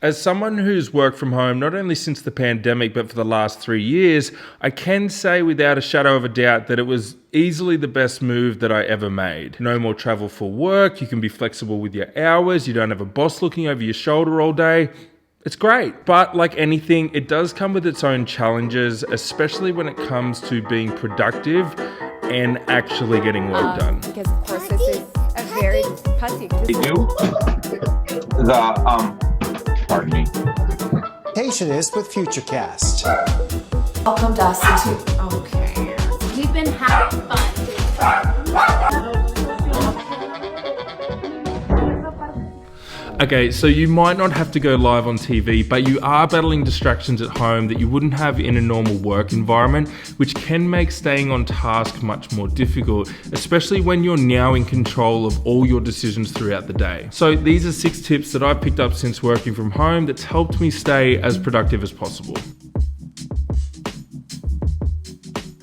As someone who's worked from home not only since the pandemic but for the last 3 years, I can say without a shadow of a doubt that it was easily the best move that I ever made. No more travel for work, you can be flexible with your hours, you don't have a boss looking over your shoulder all day. It's great, but like anything, it does come with its own challenges, especially when it comes to being productive and actually getting work done. Because of course this is a very putty. They do pardon me. Is with FutureCast. Welcome Dustin to okay. We've been having fun. Okay, so you might not have to go live on TV, but you are battling distractions at home that you wouldn't have in a normal work environment, which can make staying on task much more difficult, especially when you're now in control of all your decisions throughout the day. So these are 6 tips that I've picked up since working from home that's helped me stay as productive as possible.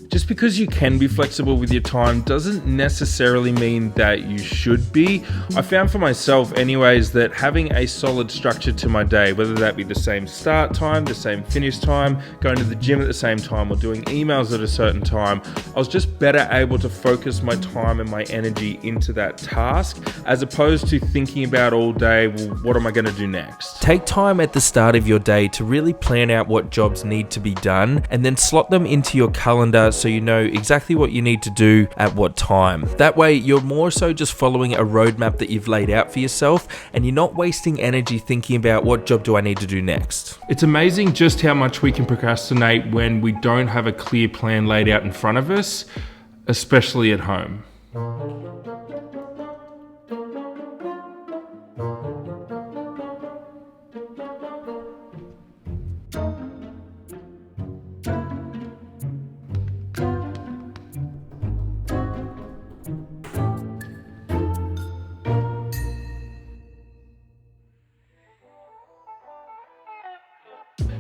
Just because you can be flexible with your time doesn't necessarily mean that you should be. I found for myself anyways that having a solid structure to my day, whether that be the same start time, the same finish time, going to the gym at the same time or doing emails at a certain time, I was just better able to focus my time and my energy into that task as opposed to thinking about all day, well, what am I going to do next? Take time at the start of your day to really plan out what jobs need to be done and then slot them into your calendar so you know exactly what you need to do at what time. That way you're more so just following a roadmap that you've laid out for yourself and you're not wasting energy thinking about what job do I need to do next. It's amazing just how much we can procrastinate when we don't have a clear plan laid out in front of us, especially at home.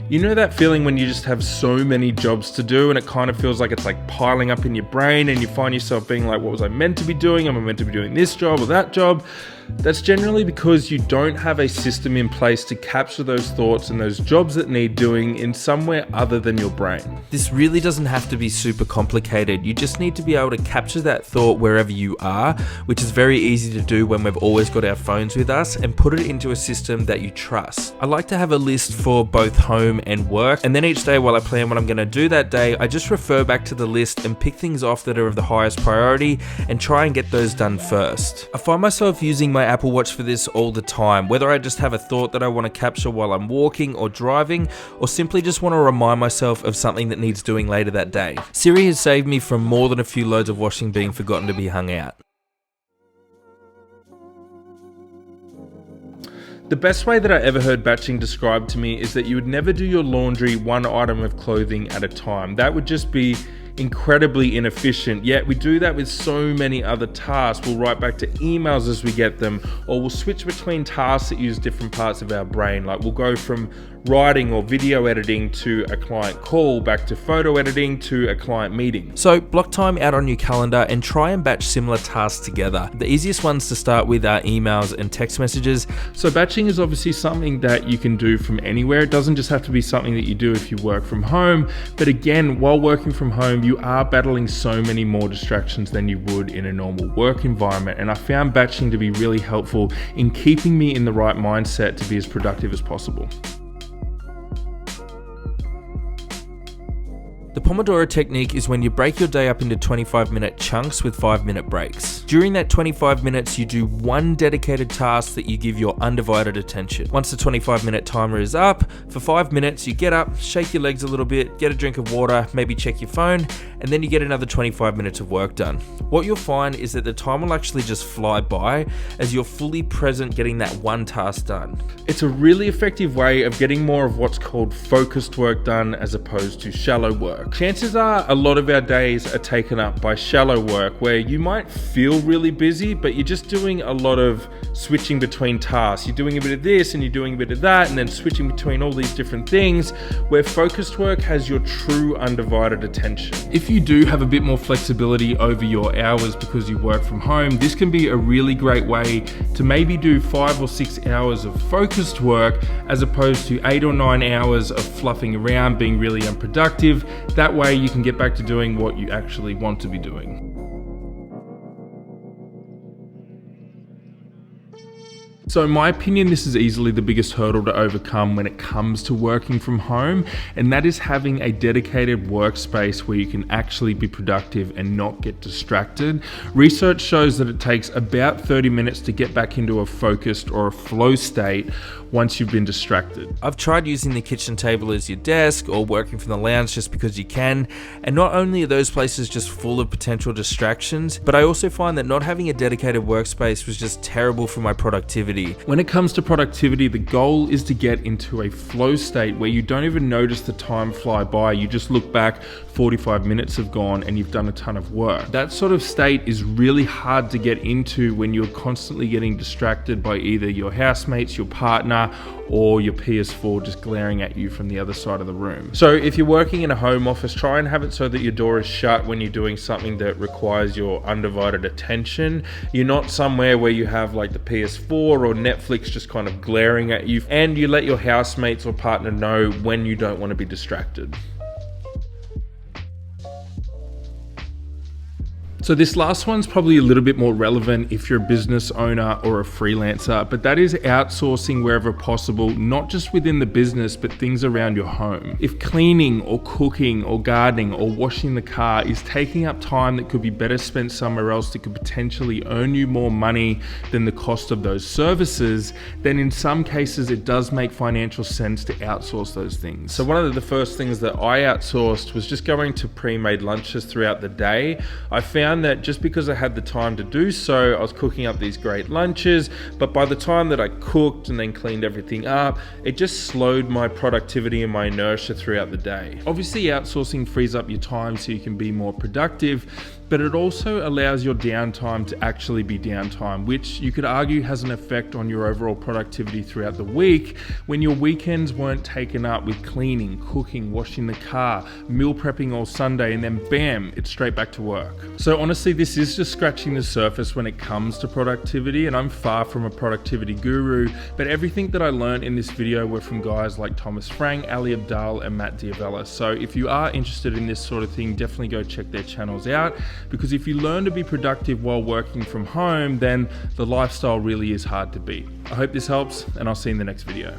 You know that feeling when you just have so many jobs to do and it kind of feels like it's like piling up in your brain and you find yourself being like, what was I meant to be doing? Am I meant to be doing this job or that job? That's generally because you don't have a system in place to capture those thoughts and those jobs that need doing in somewhere other than your brain. This really doesn't have to be super complicated. You just need to be able to capture that thought wherever you are, which is very easy to do when we've always got our phones with us, and put it into a system that you trust. I like to have a list for both home and work, and then each day while I plan what I'm going to do that day, I just refer back to the list and pick things off that are of the highest priority and try and get those done first. I find myself using my Apple Watch for this all the time, whether I just have a thought that I want to capture while I'm walking or driving, or simply just want to remind myself of something that needs doing later that day. Siri has saved me from more than a few loads of washing being forgotten to be hung out. The best way that I ever heard batching described to me is that you would never do your laundry one item of clothing at a time. That would just be incredibly inefficient, yet we do that with so many other tasks. We'll write back to emails as we get them, or we'll switch between tasks that use different parts of our brain. Like we'll go from writing or video editing to a client call, back to photo editing to a client meeting. So block time out on your calendar and try and batch similar tasks together. The easiest ones to start with are emails and text messages. So batching is obviously something that you can do from anywhere. It doesn't just have to be something that you do if you work from home, but again, while working from home, you are battling so many more distractions than you would in a normal work environment. And I found batching to be really helpful in keeping me in the right mindset to be as productive as possible. The Pomodoro technique is when you break your day up into 25-minute chunks with 5-minute breaks. During that 25 minutes, you do one dedicated task that you give your undivided attention. Once the 25-minute timer is up, for 5 minutes, you get up, shake your legs a little bit, get a drink of water, maybe check your phone, and then you get another 25 minutes of work done. What you'll find is that the time will actually just fly by as you're fully present getting that one task done. It's a really effective way of getting more of what's called focused work done as opposed to shallow work. Chances are a lot of our days are taken up by shallow work where you might feel feel really busy, but you're just doing a lot of switching between tasks. You're doing a bit of this and you're doing a bit of that, and then switching between all these different things, where focused work has your true undivided attention. If you do have a bit more flexibility over your hours because you work from home, this can be a really great way to maybe do 5 or 6 hours of focused work as opposed to 8 or 9 hours of fluffing around, being really unproductive. That way you can get back to doing what you actually want to be doing. So in my opinion, this is easily the biggest hurdle to overcome when it comes to working from home, and that is having a dedicated workspace where you can actually be productive and not get distracted. Research shows that it takes about 30 minutes to get back into a focused or a flow state once you've been distracted. I've tried using the kitchen table as your desk or working from the lounge just because you can, and not only are those places just full of potential distractions, but I also find that not having a dedicated workspace was just terrible for my productivity. When it comes to productivity, the goal is to get into a flow state where you don't even notice the time fly by. You just look back, 45 minutes have gone and you've done a ton of work. That sort of state is really hard to get into when you're constantly getting distracted by either your housemates, your partner, or your PS4 just glaring at you from the other side of the room. So if you're working in a home office, try and have it so that your door is shut when you're doing something that requires your undivided attention. You're not somewhere where you have like the PS4 or Netflix just kind of glaring at you, and you let your housemates or partner know when you don't want to be distracted. So this last one's probably a little bit more relevant if you're a business owner or a freelancer, but that is outsourcing wherever possible, not just within the business, but things around your home. If cleaning or cooking or gardening or washing the car is taking up time that could be better spent somewhere else that could potentially earn you more money than the cost of those services, then in some cases it does make financial sense to outsource those things. So one of the first things that I outsourced was just going to pre-made lunches throughout the day. I found that just because I had the time to do so, I was cooking up these great lunches, but by the time that I cooked and then cleaned everything up, it just slowed my productivity and my inertia throughout the day. Obviously, outsourcing frees up your time so you can be more productive, but it also allows your downtime to actually be downtime, which you could argue has an effect on your overall productivity throughout the week when your weekends weren't taken up with cleaning, cooking, washing the car, meal prepping all Sunday, and then bam, it's straight back to work. So honestly, this is just scratching the surface when it comes to productivity, and I'm far from a productivity guru, but everything that I learned in this video were from guys like Thomas Frank, Ali Abdaal, and Matt Diavella. So if you are interested in this sort of thing, definitely go check their channels out, because if you learn to be productive while working from home, then the lifestyle really is hard to beat. I hope this helps, and I'll see you in the next video.